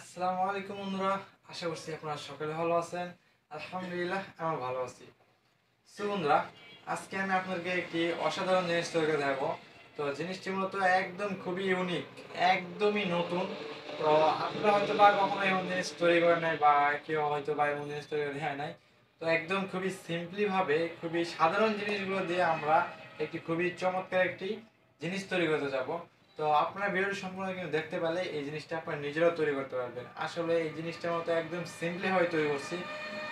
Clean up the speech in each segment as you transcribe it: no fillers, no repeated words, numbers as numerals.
আসসালামু আলাইকুম বন্ধুরা, আশা করছি আপনারা সকলে ভালো আছেন। আলহামদুলিল্লাহ আমি ভালো আছি। সো বন্ধুরা, আজকে আমি আপনাদেরকে একটি অসাধারণ জিনিস তৈরি করে দেখাবো। তো জিনিসটি মূলত একদম খুবই ইউনিক, একদমই নতুন। তো আপনারা হয়তো বা কখনো এমন জিনিস তৈরি করেন নাই বা কেউ হয়তো বা এমন জিনিস তৈরি করে দেখায় নাই। তো একদম খুবই সিম্পলি ভাবে, খুবই সাধারণ জিনিসগুলো দিয়ে আমরা একটি খুবই চমৎকার একটি জিনিস তৈরি করতে যাব। তো আপনারা ভিডিওটি সম্পূর্ণ কিন্তু দেখতে পেলে এই জিনিসটা আপনারা নিজেরাও তৈরি করতে পারবেন। আসলে এই জিনিসটার মতো একদম সিম্পলি ভাবে তৈরি করছি,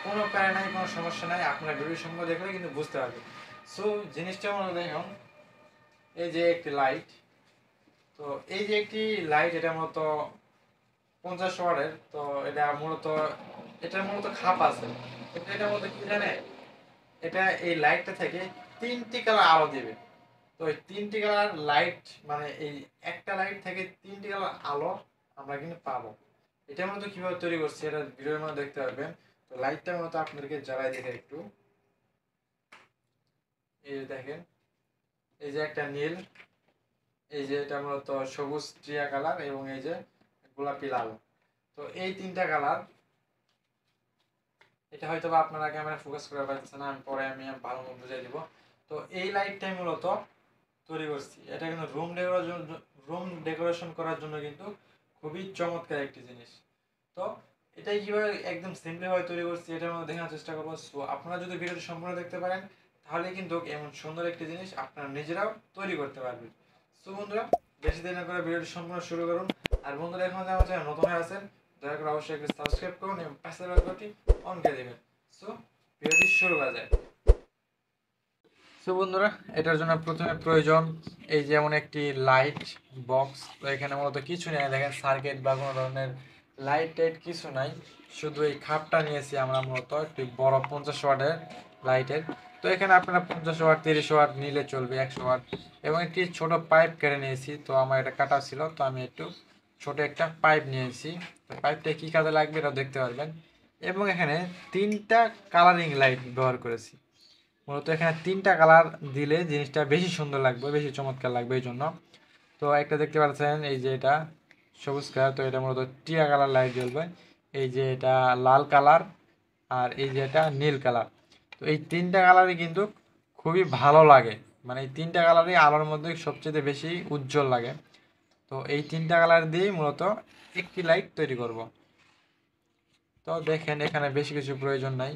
কোনো প্যারা নাই, কোনো সমস্যা নাই। আপনারা ভিডিও সম্পূর্ণ দেখলে কিন্তু বুঝতে পারবেন। সো জিনিসটা মনে দেখুন, এই যে একটি লাইট। তো এই যে একটি লাইট, এটা মূলত 50 ওয়াটের। তো এটা মূলত খাপ আছে। কিন্তু এটা মূলত কি জানে, এটা এই লাইটটা থেকে তিনটি কালার আলো দিবে। তো এই তিনটি কালার লাইট, মানে এই একটা লাইট থেকে তিনটি কালার আলো আমরা কিন্তু পাবো। এটা মূলত কিভাবে তৈরি করছি এটা ভিডিওর মধ্যে দেখতে পারবেন। তো লাইটটা মূলত আপনাদেরকে জ্বালাই দেখে একটু, এই যে দেখেন, এই যে একটা নীল, এই যে এটা মূলত সবুজ টিয়া কালার, এবং এই যে গোলাপি লাল। তো এই তিনটা কালার, এটা হয়তো বা আপনারা ক্যামেরা ফোকাস করে পাচ্ছেন না, আমি পরে ভালো মতো বুঝিয়ে দিব। তো এই লাইটটাই মূলত তৈরি করছি। এটা কিন্তু রুম ডেকোরেশন করার জন্য কিন্তু খুবই চমৎকার একটি জিনিস। তো এটাই কিভাবে একদম সিম্পলি ভাবে তৈরি করছি এটার মধ্যে দেখানোর চেষ্টা করবো। সো আপনারা যদি ভিডিওটি সম্পূর্ণ দেখতে পারেন, তাহলে কিন্তু এমন সুন্দর একটি জিনিস আপনারা নিজেরাও তৈরি করতে পারবেন। সো বন্ধুরা, বেশি দেরি না করে ভিডিওটি সম্পূর্ণ শুরু করুন। আর বন্ধুরা, এখন যে আমার চ্যানেল নতুন হয়ে আছেন, দয়া করে অবশ্যই একটু সাবস্ক্রাইব করুন এবং পাশের বেল বাটনটি অন করে দেবেন। সো ভিডিওটি শুরু করা যায়। তো বন্ধুরা, এটার জন্য প্রথমে প্রয়োজন এই যেমন একটি লাইট বক্স। তো এখানে মূলত কিছু নেই, দেখেন সার্কিট বা কোনো ধরনের লাইট টাইট কিছু নাই, শুধু এই খাপটা নিয়েছি আমরা, মূলত একটি বড় 50 ওয়াটের লাইটের। তো এখানে আপনারা 50 ওয়াট, 30 ওয়াট নিলে চলবে, 100 ওয়াট। এবং একটি ছোট পাইপ কেটে নিয়েছি, তো আমার এটা কাটা ছিল, তো আমি একটু ছোট একটা পাইপ নিয়েছি। তো পাইপটা কী কাজে লাগবে এটা দেখতে পারবেন। এবং এখানে তিনটা কালারিং লাইট ব্যবহার করেছি। মূলত এখানে তিনটা কালার দিলে জিনিসটা বেশি সুন্দর লাগবে, বেশি চমৎকার লাগবে এই জন্য। তো একটা দেখতে পাচ্ছেন, এই যে এটা সবুজ কালার, তো এটা মূলত টিয়া কালার লাইট জ্বলবে। এই যে এটা লাল কালার, আর এই যে এটা নীল কালার। তো এই তিনটা কালারই কিন্তু খুবই ভালো লাগে, মানে এই তিনটা কালারই আলোর মধ্যে সবচেয়ে বেশি উজ্জ্বল লাগে। তো এই তিনটা কালার দিয়েই মূলত একটি লাইট তৈরি করব। তো দেখেন, এখানে বেশি কিছু প্রয়োজন নাই।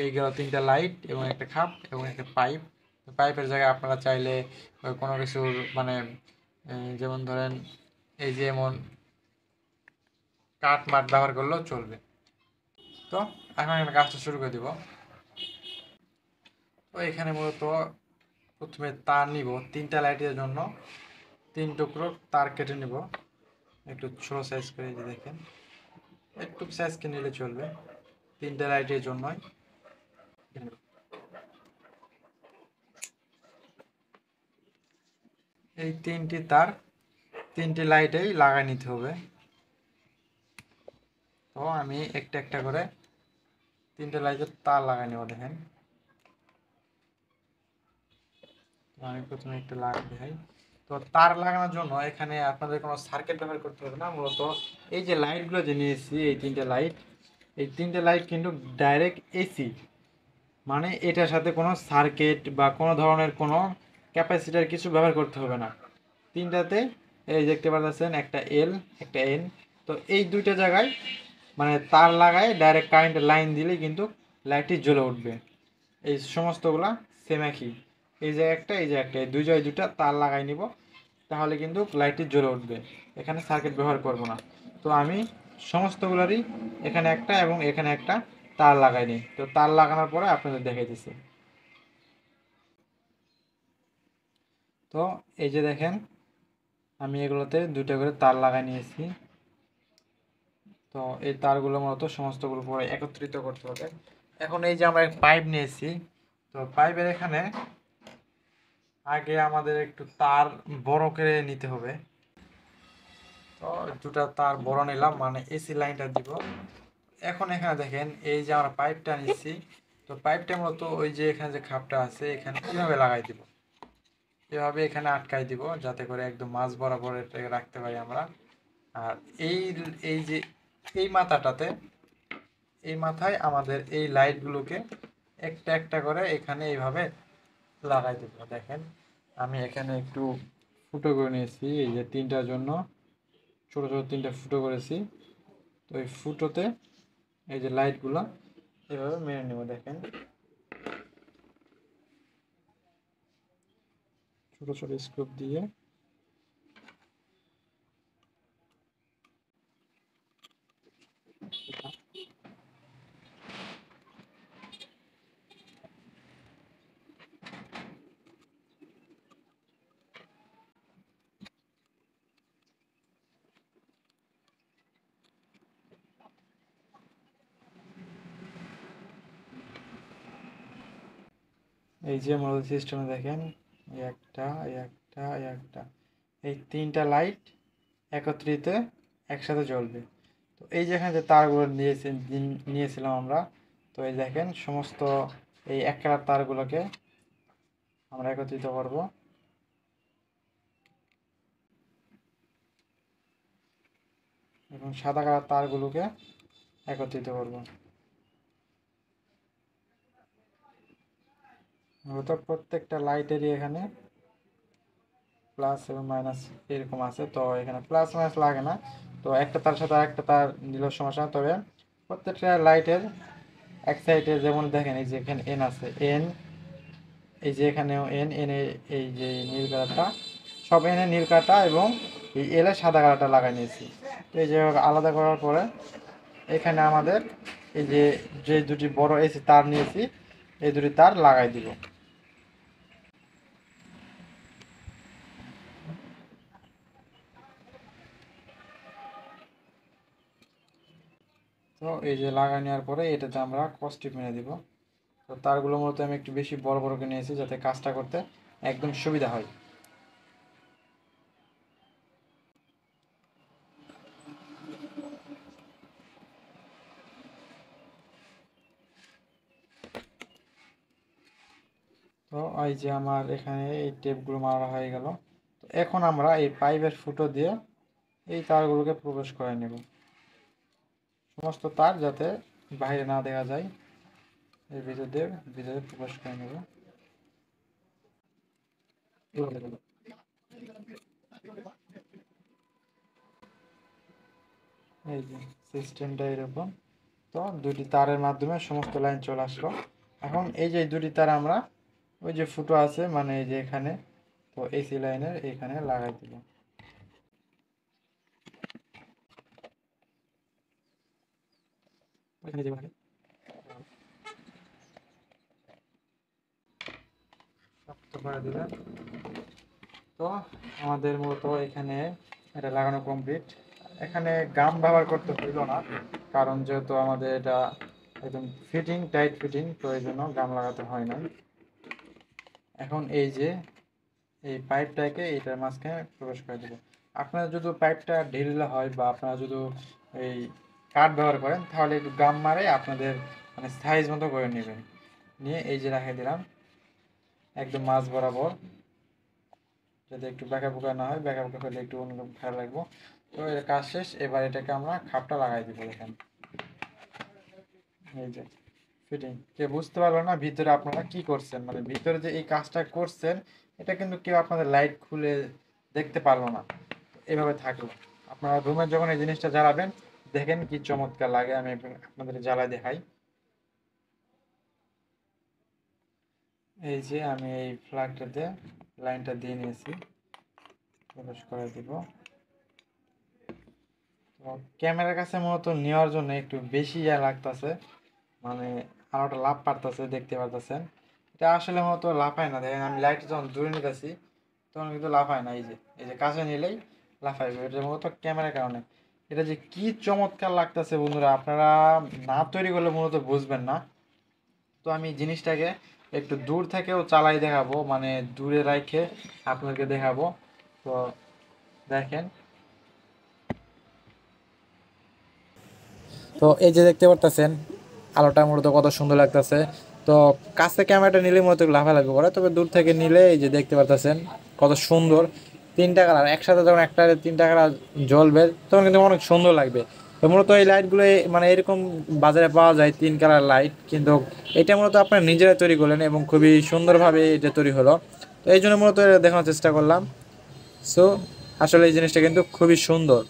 এই গেল তিনটা লাইট এবং একটা খাপ এবং একটা পাইপ। পাইপের জায়গায় আপনারা চাইলে কোনো কিছুর মানে যেমন ধরেন এই যে এমন কাঠ মাঠ ব্যবহার করলেও চলবে। তো এখন এখানে কাজটা শুরু করে দিব। তো এখানে মূলত প্রথমে তার নিব, তিনটা লাইটের জন্য 3 টুকরো তার কেটে নিব, একটু ছোটো সাইজ করে। এই যে দেখেন, একটু সাইজ কিনে নিলে চলবে, তিনটা লাইটের জন্যই। এই তিনটি তার তিনটি লাইটেই লাগাই নিতে হবে। তো আমি একটা একটা করে তিনটে লাইটের তার লাগাই নেব। দেখেন, আমি প্রথমে একটা লাগাই দেখাই। তো তার লাগানোর জন্য এখানে আপনাদের কোনো সার্কিট ব্যবহার করতে হবে না। মূলত এই যে লাইটগুলো যে নিয়েছি, এই তিনটে লাইট কিন্তু ডাইরেক্ট এসি, মানে এটার সাথে কোনো সার্কিট বা কোনো ধরনের কোনো ক্যাপাসিটার কিছু ব্যবহার করতে হবে না। তিনটাতে এই দেখতে পাচ্ছেন, একটা এল, একটা এন। তো এই দুইটা জায়গায় মানে তার লাগায় ডাইরেক্ট কারেন্টের লাইন দিলে কিন্তু লাইটটি জ্বলে উঠবে। এই সমস্তগুলা সেম একই, এই যে একটা, এই যে একটা, এই দুই জায়গায় দুটা তার লাগাই নিব, তাহলে কিন্তু লাইটটি জ্বলে উঠবে। এখানে সার্কিট ব্যবহার করব না। তো আমি সমস্তগুলারই এখানে একটা এবং এখানে একটা তার লাগাই নিই। তো তার লাগানোর পরে আপনাদের দেখাইতেছি। তো এই যে দেখেন, আমি এগুলোতে দুইটা করে তার লাগাই নিয়েছি। তো এই তারগুলো মূলত সমস্তগুলো পরে একত্রিত করতে হবে। এখন এই যে আমরা পাইপ নিয়েছি, তো পাইপের এখানে আগে আমাদের একটু তার বড় করে নিতে হবে। তো দুটা তার বড় নিলাম, মানে এসি লাইনটা দিব। এখন এখানে দেখেন, এই যে আমরা পাইপটা নিচ্ছি, তো পাইপটা মূলত ওই যে এখানে যে খাপটা আছে এখানে কিভাবে লাগাই দিব, এভাবে এখানে আটকাই দিব, যাতে করে একদম মাঝ বরাবর এটাকে রাখতে পারি আমরা। আর এই এই যে এই মাথাটাতে, এই মাথায় আমাদের এই লাইটগুলোকে একটা একটা করে এখানে এইভাবে লাগাই দেব। দেখেন আমি এখানে একটু ফুটো করে নিয়েছি, এই যে তিনটার জন্য ছোট ছোট তিনটা ফুটো করেছি। তো এই ফুটোতে এই যে লাইটগুলো এভাবে মেরে নেব। দেখেন ছোট ছোট স্ক্রুপ দিয়ে। এই যে মডেল সিস্টেমে দেখেন এই একটা, এই একটা, এই একটা, এই তিনটা লাইট একত্রিত একসাথে জ্বলবে। তো এই যে এখানে যে তারগুলো নিয়েছিলাম আমরা, তো এই দেখেন সমস্ত এই এক কালার তারগুলোকে আমরা একত্রিত করব এবং সাদা কালার তারগুলোকে একত্রিত করব। মূলত প্রত্যেকটা লাইটেরই এখানে প্লাস এবং মাইনাস এরকম আছে, তো এখানে প্লাস মাইনাস লাগে না। তো একটা তার সাথে আরেকটা তার দিলেও সমস্যা না, তবে প্রত্যেকটা লাইটের এক সাইডে যেমন দেখেন এই যে এখানে এন আছে, এন, এই যে এখানেও এন, এন এই যে নীল কালারটা, সব এনে নীল কালারটা এবং এই এল এর সাদা কালারটা লাগাই নিয়েছি। তো এই যে আলাদা করার পরে এখানে আমাদের এই যে যে দুটি বড় এসি তার নিয়েছি, এই দুটি তার লাগাই দিব। তো এই যে লাগাই নেওয়ার পরে এটাতে আমরা কস্টিপ মেরে দিব। তো তারগুলো মূলত আমি একটু বেশি বড় বড় করে নিয়েছি যাতে কাজটা করতে একদম সুবিধা হয়। তো এই যে আমার এখানে এই টেপগুলো মারা হয়ে গেল। তো এখন আমরা এই পাইপের ফুটো দিয়ে এই তারগুলোকে প্রবেশ করে নেব, সমস্ত তার যাতে বাইরে না দেখা যায়, এর ভিতর দিয়ে ভিতরে প্রবেশ করে নেব। এই যে সিস্টেমটা এরকম। তো দুটি তারের মাধ্যমে সমস্ত লাইন চলে আসলো। এখন এই যে দুটি তার আমরা ওই যে ফুটো আছে মানে এই যে এখানে, তো এসি লাইনের এখানে লাগাই দিব। ওইখানে যে শক্ত করে দিলাম। তো আমাদের মূলত এখানে এটা লাগানো কমপ্লিট। এখানে গাম ব্যবহার করতে হইল না, কারণ যেহেতু আমাদের এটা একদম ফিটিং, টাইট ফিটিং, তো এই জন্য গাম লাগাতে হয় না। এখন এই যে এই পাইপটাকে এইটার মাঝখানে প্রবেশ করে দেবো। আপনারা যদি পাইপটা ঢিলা হয় বা আপনারা যদি এই কাঠ ব্যবহার করেন তাহলে একটু গাম মারে আপনাদের মানে সাইজ মতো করে নেবেন, নিয়ে এই যে রাখে দিলাম একদম মাছ বরাবর, যাতে একটু বেঁকা বুকা না হয়, বেঁকা বুকা হলে একটু অন্যরকম খারাপ লাগবো। তো এর কাজ শেষ, এবার এটাকে আমরা খাপটা লাগাই দিব। দেখেন এই যে ফিটিং, কে বুঝতে পারলো না ভিতরে আপনারা কি করছেন, মানে ভিতরে যে এই কাজটা করছেন এটা কিন্তু কেউ আপনাদের লাইট খুলে দেখতে পারলো না। এভাবে থাকলো। আপনারা রুমে যখন এই জিনিসটা জ্বালাবেন দেখেন কি চমৎকার লাগে। আমি আপনাদের জ্বালাই দেখাই। এই যে আমি এই ফ্ল্যাগটাতে লাইনটা দিয়ে নিয়েছি, প্রবেশ করে দিব। তো ক্যামেরার কাছে মূলত নেওয়ার জন্য একটু বেশি লাগতেছে, মানে আলোটা লাভ পারতেছে, দেখতে পারতেছেন। এটা আসলে মূলত লাফায় না, দেখেন আমি লাইট যখন দূরে নিতেছি তখন কিন্তু লাফায় না। এই যে কাছে নিলেই লাফাইবে, এটা মূলত ক্যামেরার কারণে। এটা যে কি চমৎকার লাগতেছে বন্ধুরা, আপনারা না তৈরি করলে মূলত বুঝবেন না। তো আমি জিনিসটাকে একটু দূর থেকেও চালাই দেখাবো, মানে দূরে রাখে আপনাদেরকে দেখাবো। তো দেখেন, তো এই যে দেখতে পারতেছেন আলোটা মূলত কত সুন্দর লাগতেছে। তো কাছে ক্যামেরাটা নিলে মূলত লাফা লাগবে করে, তবে দূর থেকে নিলে এই যে দেখতে পারতেছেন কত সুন্দর তিনটা কালার একসাথে যখন একটা তিনটা কালার জ্বলবে তখন কিন্তু অনেক সুন্দর লাগবে। তো মূলত এই লাইটগুলো মানে এরকম বাজারে পাওয়া যায় 3 কালার লাইট, কিন্তু এটা মূলত আপনারা নিজেরা তৈরি করলেন এবং খুবই সুন্দরভাবে এটা তৈরি হলো। তো এই জন্য মূলত এটা দেখানোর চেষ্টা করলাম। সো আসলে এই জিনিসটা কিন্তু খুবই সুন্দর।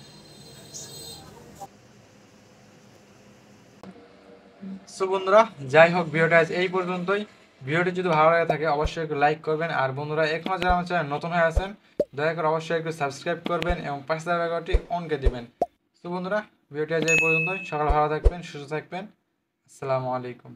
সো বন্ধুরা, যাই হোক ভিডিওটা আজ এই পর্যন্তই। ভিডিওটি যদি ভালো লাগে থাকে অবশ্যই একটু লাইক করবেন, আর বন্ধুরা এখনো যারা আমার চ্যানেল নতুন হয়ে আছেন দয়া করে অবশ্যই একটু সাবস্ক্রাইব করবেন এবং পাশে থাকা বেলটি অন করে দিবেন। সো বন্ধুরা, ভিডিওটি আজ এই পর্যন্তই। সকাল ভালো থাকবেন, সুস্থ থাকবেন। আসসালামু আলাইকুম।